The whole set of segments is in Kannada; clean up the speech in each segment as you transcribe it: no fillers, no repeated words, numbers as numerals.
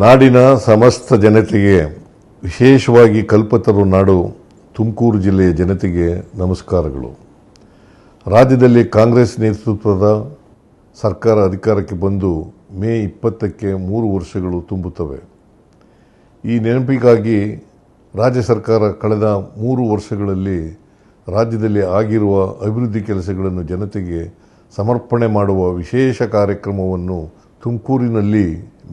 ನಾಡಿನ ಸಮಸ್ತ ಜನತೆಗೆ, ವಿಶೇಷವಾಗಿ ಕಲ್ಪತರು ನಾಡು ತುಮಕೂರು ಜಿಲ್ಲೆಯ ಜನತೆಗೆ ನಮಸ್ಕಾರಗಳು. ರಾಜ್ಯದಲ್ಲಿ ಕಾಂಗ್ರೆಸ್ ನೇತೃತ್ವದ ಸರ್ಕಾರ ಅಧಿಕಾರಕ್ಕೆ ಬಂದು ಮೇ 20ಕ್ಕೆ 3 ವರ್ಷಗಳು ತುಂಬುತ್ತವೆ. ಈ ನೆನಪಿಗಾಗಿ ರಾಜ್ಯ ಸರ್ಕಾರ ಕಳೆದ 3 ವರ್ಷಗಳಲ್ಲಿ ರಾಜ್ಯದಲ್ಲಿ ಆಗಿರುವ ಅಭಿವೃದ್ಧಿ ಕೆಲಸಗಳನ್ನು ಜನತೆಗೆ ಸಮರ್ಪಣೆ ಮಾಡುವ ವಿಶೇಷ ಕಾರ್ಯಕ್ರಮವನ್ನು ತುಮಕೂರಿನಲ್ಲಿ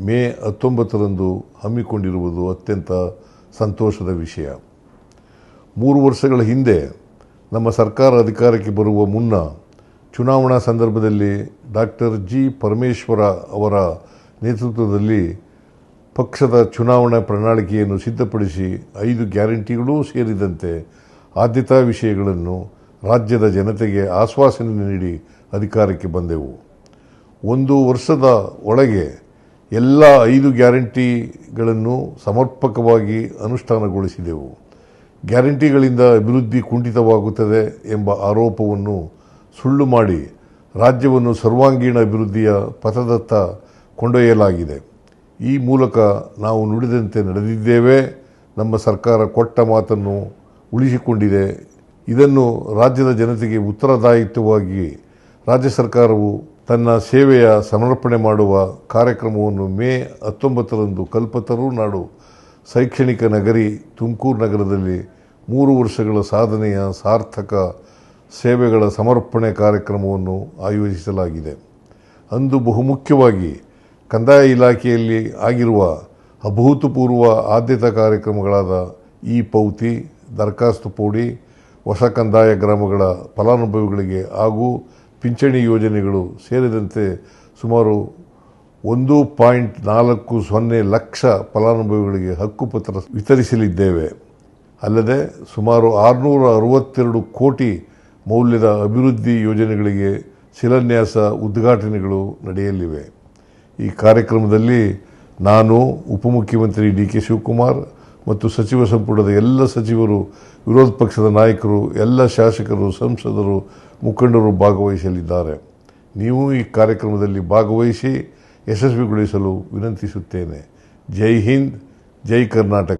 ಮೇ 19ರಂದು ಹಮ್ಮಿಕೊಂಡಿರುವುದು ಅತ್ಯಂತ ಸಂತೋಷದ ವಿಷಯ. 3 ವರ್ಷಗಳ ಹಿಂದೆ ನಮ್ಮ ಸರ್ಕಾರ ಅಧಿಕಾರಕ್ಕೆ ಬರುವ ಮುನ್ನ ಚುನಾವಣಾ ಸಂದರ್ಭದಲ್ಲಿ ಡಾಕ್ಟರ್ ಜಿ ಪರಮೇಶ್ವರ ಅವರ ನೇತೃತ್ವದಲ್ಲಿ ಪಕ್ಷದ ಚುನಾವಣಾ ಪ್ರಣಾಳಿಕೆಯನ್ನು ಸಿದ್ಧಪಡಿಸಿ 5 ಗ್ಯಾರಂಟಿಗಳೂ ಸೇರಿದಂತೆ ಆದ್ಯತಾ ವಿಷಯಗಳನ್ನು ರಾಜ್ಯದ ಜನತೆಗೆ ಆಶ್ವಾಸನೆ ನೀಡಿ ಅಧಿಕಾರಕ್ಕೆ ಬಂದೆವು. 1 ವರ್ಷದ ಒಳಗೆ ಎಲ್ಲ 5 ಗ್ಯಾರಂಟಿಗಳನ್ನು ಸಮರ್ಪಕವಾಗಿ ಅನುಷ್ಠಾನಗೊಳಿಸಿದೆವು. ಗ್ಯಾರಂಟಿಗಳಿಂದ ಅಭಿವೃದ್ಧಿ ಕುಂಠಿತವಾಗುತ್ತದೆ ಎಂಬ ಆರೋಪವನ್ನು ಸುಳ್ಳು ಮಾಡಿ ರಾಜ್ಯವನ್ನು ಸರ್ವಾಂಗೀಣ ಅಭಿವೃದ್ಧಿಯ ಪಥದತ್ತ ಕೊಂಡೊಯ್ಯಲಾಗಿದೆ. ಈ ಮೂಲಕ ನಾವು ನುಡಿದಂತೆ ನಡೆದಿದ್ದೇವೆ. ನಮ್ಮ ಸರ್ಕಾರ ಕೊಟ್ಟ ಮಾತನ್ನು ಉಳಿಸಿಕೊಂಡಿದೆ. ಇದನ್ನು ರಾಜ್ಯದ ಜನತೆಗೆ ಉತ್ತರದಾಯಿತ್ವವಾಗಿ ರಾಜ್ಯ ಸರ್ಕಾರವು ತನ್ನ ಸೇವೆಯ ಸಮರ್ಪಣೆ ಮಾಡುವ ಕಾರ್ಯಕ್ರಮವನ್ನು ಮೇ 19ರಂದು ಕಲ್ಪತರು ನಾಡು ಶೈಕ್ಷಣಿಕ ನಗರಿ ತುಮಕೂರು ನಗರದಲ್ಲಿ 3 ವರ್ಷಗಳ ಸಾಧನೆಯ ಸಾರ್ಥಕ ಸೇವೆಗಳ ಸಮರ್ಪಣೆ ಕಾರ್ಯಕ್ರಮವನ್ನು ಆಯೋಜಿಸಲಾಗಿದೆ. ಅಂದು ಬಹುಮುಖ್ಯವಾಗಿ ಕಂದಾಯ ಇಲಾಖೆಯಲ್ಲಿ ಆಗಿರುವ ಅಭೂತಪೂರ್ವ ಆದ್ಯತಾ ಕಾರ್ಯಕ್ರಮಗಳಾದ ಇ-ಪೌತಿ, ದರಖಾಸ್ತು ಪೋಡಿ, ಹೊಸ ಕಂದಾಯ ಗ್ರಾಮಗಳ ಫಲಾನುಭವಿಗಳಿಗೆ ಹಾಗೂ ಪಿಂಚಣಿ ಯೋಜನೆಗಳು ಸೇರಿದಂತೆ ಸುಮಾರು 1.40 ಲಕ್ಷ ಫಲಾನುಭವಿಗಳಿಗೆ ಹಕ್ಕುಪತ್ರ ವಿತರಿಸಲಿದ್ದೇವೆ. ಅಲ್ಲದೆ ಸುಮಾರು 662 ಕೋಟಿ ಮೌಲ್ಯದ ಅಭಿವೃದ್ಧಿ ಯೋಜನೆಗಳಿಗೆ ಶಿಲಾನ್ಯಾಸ ಉದ್ಘಾಟನೆಗಳು ನಡೆಯಲಿವೆ. ಈ ಕಾರ್ಯಕ್ರಮದಲ್ಲಿ ನಾನು, ಉಪಮುಖ್ಯಮಂತ್ರಿ ಡಿ.ಕೆ. ಶಿವಕುಮಾರ್ ಮತ್ತು ಸಚಿವ ಸಂಪುಟದ ಎಲ್ಲ ಸಚಿವರು, ವಿರೋಧ ಪಕ್ಷದ ನಾಯಕರು, ಎಲ್ಲ ಶಾಸಕರು, ಸಂಸದರು, ಮುಖಂಡರು ಭಾಗವಹಿಸಲಿದ್ದಾರೆ. ನೀವು ಈ ಕಾರ್ಯಕ್ರಮದಲ್ಲಿ ಭಾಗವಹಿಸಿ ಯಶಸ್ವಿಗೊಳಿಸಲು ವಿನಂತಿಸುತ್ತೇನೆ. ಜೈ ಹಿಂದ್, ಜೈ ಕರ್ನಾಟಕ.